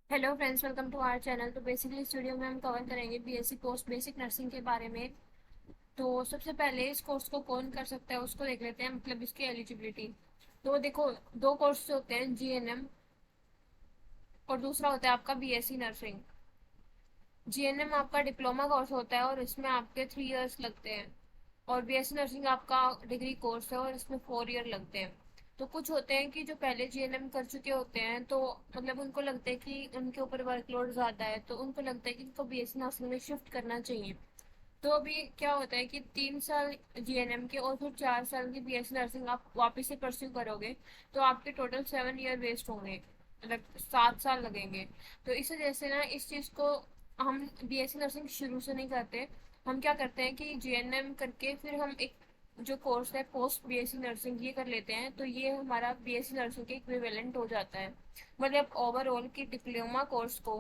Hello friends, welcome to our channel. तो basically इस video में हम कवर करेंगे बीएससी पोस्ट बेसिक नर्सिंग के बारे में। तो सबसे पहले इस कोर्स को कौन कर सकता है उसको देख लेते हैं, मतलब इसकी एलिजिबिलिटी। तो देखो, दो कोर्स होते हैं, जीएनएम और दूसरा होता है आपका बीएससी नर्सिंग। जीएनएम आपका डिप्लोमा कोर्स होता है और इसमें आपके 3 इयर्स लगते हैं। और बीएससी नर्सिंग आपका डिग्री कोर्स है और इसमें 4 ईयर लगते हैं। तो कुछ होते हैं कि जो पहले जीएनएम कर चुके होते हैं, तो मतलब उनको लगता है कि उनके ऊपर वर्कलोड ज्यादा है, तो उनको लगता है कि इनको बीएससी नर्सिंग में शिफ्ट करना चाहिए। तो अभी क्या होता है कि 3 साल जीएनएम के और फिर 4 साल की बीएससी नर्सिंग आप वापस से परस्यू करोगे, तो आपके टोटल 7 ईयर वेस्ट होंगे, मतलब 7 साल लगेंगे। तो इस वजह से ना इस चीज को हम बीएससी नर्सिंग शुरू से नहीं करते। हम क्या करते हैं कि जीएनएम करके फिर हम एक जो कोर्स है पोस्ट बीएससी नर्सिंग ये कर लेते हैं, तो ये हमारा बीएससी नर्सिंग के इक्विवेलेंट हो जाता है। मतलब ओवरऑल की डिप्लोमा कोर्स को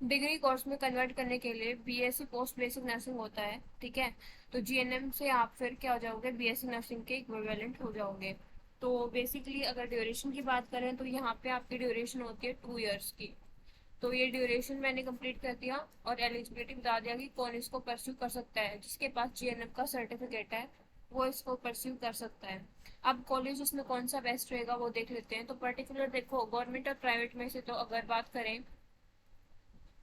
डिग्री कोर्स में कन्वर्ट करने के लिए बीएससी पोस्ट बेसिक नर्सिंग होता है, ठीक है। तो जीएनएम से आप फिर क्या हो जाओगे, बीएससी नर्सिंग के इक्विवेलेंट हो जाओगे। तो बेसिकली अगर ड्यूरेशन की बात करें तो यहाँ पे आपकी ड्यूरेशन होती है 2 इयर्स की। तो ये ड्यूरेशन मैंने कंप्लीट कर दिया और एलिजिबिलिटी बता दिया कि कौन इसको परस्यू कर सकता है। जिसके पास जीएनएम का सर्टिफिकेट है वो इसको परस्यू कर सकता है। अब कॉलेज इसमें कौन सा बेस्ट रहेगा वो देख लेते हैं। तो पर्टिकुलर देखो, गवर्नमेंट और प्राइवेट में से तो अगर बात करें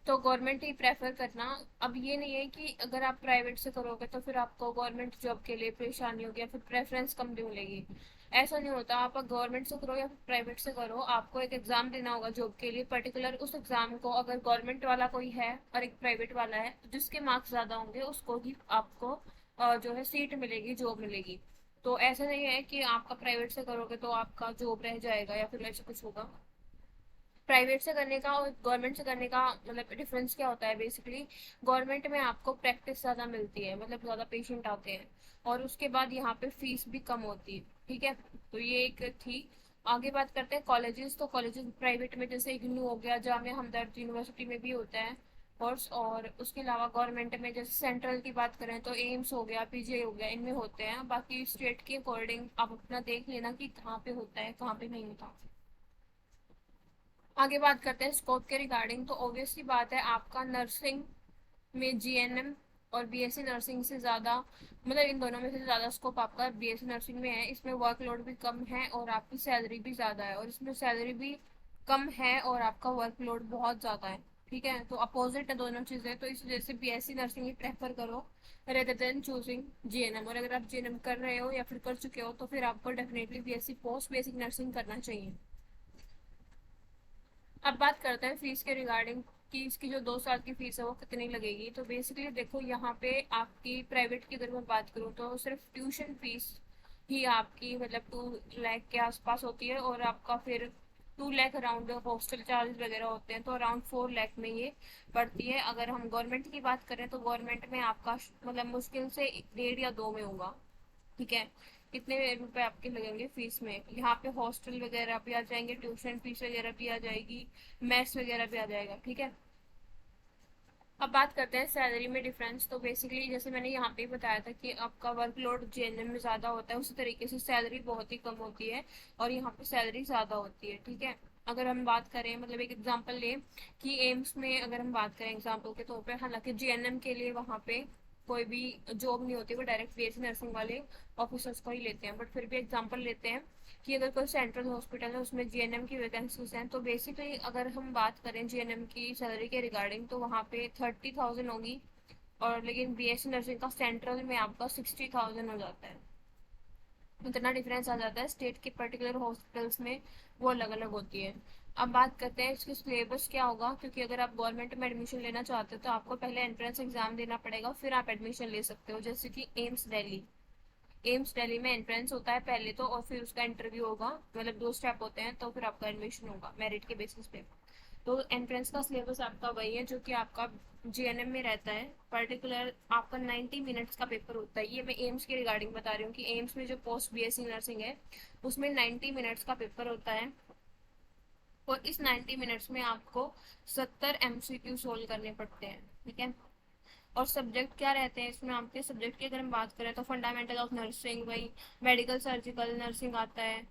तो गवर्नमेंट ही प्रेफर करना। अब ये नहीं है कि अगर आप प्राइवेट से करोगे तो फिर आपको गवर्नमेंट जॉब के लिए परेशानी होगी या फिर प्रेफरेंस कम मिलेगी। ऐसा नहीं होता। आप गवर्नमेंट से करो या फिर प्राइवेट से करो, आपको एक एग्जाम देना होगा जॉब के लिए पर्टिकुलर। उस एग्जाम को अगर गवर्नमेंट वाला कोई है और एक प्राइवेट वाला है, तो जिसके मार्क्स ज्यादा होंगे उसको ही आपको जो है सीट मिलेगी, जॉब मिलेगी। तो ऐसा नहीं है कि आपका प्राइवेट से करोगे तो आपका जॉब रह जाएगा या फिर ऐसा कुछ होगा। प्राइवेट से करने का और गवर्नमेंट से करने का मतलब डिफरेंस क्या होता है बेसिकली। गवर्नमेंट में आपको प्रैक्टिस ज्यादा मिलती है, मतलब ज्यादा पेशेंट आते हैं, और उसके बाद यहाँ पे फीस भी कम होती है, ठीक है। तो ये एक थी। आगे बात करते हैं कॉलेजेस। तो कॉलेजेस प्राइवेट में जैसे इग्नू हो गया, जामिया हमदर्द यूनिवर्सिटी में भी होता है कोर्स। और उसके अलावा गवर्नमेंट में जैसे सेंट्रल की बात करें तो एम्स हो गया, पीजीआई हो गया, इनमें होते हैं। बाकी स्टेट के अकॉर्डिंग आप अपना देख लेना कि कहाँ पे होता है कहाँ पे नहीं होता। आगे बात करते हैं स्कोप के रिगार्डिंग। तो ऑब्वियसली बात है, आपका नर्सिंग में जीएनएम और बीएससी नर्सिंग से ज्यादा, मतलब इन दोनों में से ज्यादा स्कोप आपका बीएससी नर्सिंग में है। इसमें वर्कलोड भी कम है और आपकी सैलरी भी ज्यादा है, और इसमें सैलरी भी कम है और आपका वर्कलोड बहुत ज्यादा है, ठीक है। तो अपोजिट है दोनों चीजें। तो इस वजह से बीएससी नर्सिंग ही प्रेफर करो रेदर देन चूजिंग जीएनएम। और अगर आप जीएनएम कर रहे हो या फिर कर चुके हो तो फिर आपको definitely BSc post basic nursing करना चाहिए। अब बात करते हैं फीस के रिगार्डिंग कि इसकी जो 2 साल की फीस है वो कितनी लगेगी। तो बेसिकली देखो, यहाँ पे आपकी प्राइवेट की अगर मैं बात करूँ तो सिर्फ ट्यूशन फीस ही आपकी मतलब 2 लाख के आसपास होती है, और आपका फिर 2 लाख अराउंड हॉस्टल चार्ज वगैरह होते हैं, तो अराउंड 4 लाख में ये पड़ती है। अगर हम गवर्नमेंट की बात करें तो गवर्नमेंट में आपका मतलब मुश्किल से 1.5 या 2 में होगा, ठीक है। कितने रुपए आपके लगेंगे फीस में। यहाँ पे हॉस्टल वगैरह भी आ जाएंगे, ट्यूशन फीस वगैरह भी आ जाएगी, मैथ्स वगैरह भी आ जाएगा, ठीक है। अब बात करते हैं सैलरी में डिफरेंस। तो बेसिकली जैसे मैंने यहाँ पे बताया था कि आपका वर्कलोड जेएनएम में ज्यादा होता है, उसी तरीके से सैलरी बहुत ही कम होती है और यहाँ पे सैलरी ज्यादा होती है, ठीक है। अगर हम बात करें, मतलब एक एग्जांपल ले कि एम्स में अगर हम बात करें एग्जांपल के तौर पे, हालांकि जीएनएम के लिए वहाँ पे कोई भी जॉब नहीं होती, वो डायरेक्ट बीएससी नर्सिंग वाले ऑफिसर्स को ही लेते हैं, बट फिर भी एग्जांपल लेते हैं कि अगर कोई सेंट्रल हॉस्पिटल है उसमें जीएनएम की वैकेंसीज हैं, तो बेसिकली अगर हम बात करें जीएनएम की सैलरी के रिगार्डिंग तो वहाँ पे 30,000 होगी। और लेकिन बीएससी नर्सिंग का सेंट्रल में आपका 60,000 हो जाता है। इतना डिफरेंस आ जाता है। स्टेट के पर्टिकुलर हॉस्पिटल्स में वो अलग अलग होती है। अब बात करते हैं इसकी सिलेबस क्या होगा, क्योंकि अगर आप गवर्नमेंट में एडमिशन लेना चाहते हो तो आपको पहले एंट्रेंस एग्जाम देना पड़ेगा, फिर आप एडमिशन ले सकते हो। जैसे कि एम्स दिल्ली में एंट्रेंस होता है पहले तो, और फिर उसका इंटरव्यू होगा, मतलब 2 स्टेप होते हैं, तो फिर आपका एडमिशन होगा मेरिट के बेसिस पे। तो एंट्रेंस का सिलेबस आपका वही है जो कि आपका जीएनएम में रहता है। पर्टिकुलर आपका 90 मिनट्स का पेपर होता है। ये मैं एम्स के रिगार्डिंग बता रही हूँ कि एम्स में जो पोस्ट बीएससी नर्सिंग है उसमें 90 मिनट्स का पेपर होता है, और इस 90 मिनट्स में आपको 70 एमसीक्यू सोल्व करने पड़ते हैं, ठीक है। और सब्जेक्ट क्या रहते हैं इसमें आपके, सब्जेक्ट की अगर हम बात करें तो फंडामेंटल ऑफ नर्सिंग, वही मेडिकल सर्जिकल नर्सिंग आता है,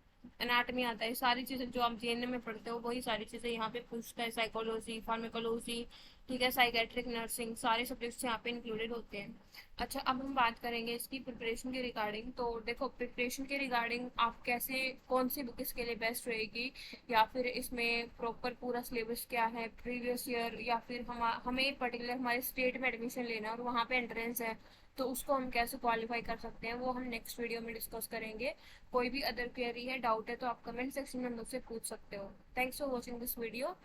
एनाटमी आता है, सारी चीजें जो आप जीएनएम में पढ़ते हो वही सारी चीजें यहाँ पे पूछता है। साइकोलॉजी, फार्मेकोलॉजी, ठीक है, साइकेट्रिक नर्सिंग, सारे सब्जेक्ट्स यहाँ पे इंक्लूडेड होते हैं। अच्छा, अब हम बात करेंगे इसकी प्रिपरेशन के रिगार्डिंग। तो देखो, प्रिपरेशन के रिगार्डिंग आप कैसे, कौन सी बुक इसके लिए बेस्ट रहेगी, या फिर इसमें प्रॉपर पूरा सिलेबस क्या है, प्रीवियस ईयर, या फिर हमें पर्टिकुलर हमारे स्टेट में एडमिशन लेना है और वहाँ पे एंट्रेंस है, तो उसको हम कैसे क्वालिफाई कर सकते हैं, वो हम नेक्स्ट वीडियो में डिस्कस करेंगे। कोई भी अदर क्वेरी है, डाउट है, तो आप कमेंट सेक्शन में मुझसे पूछ सकते हो। Thanks for watching this video.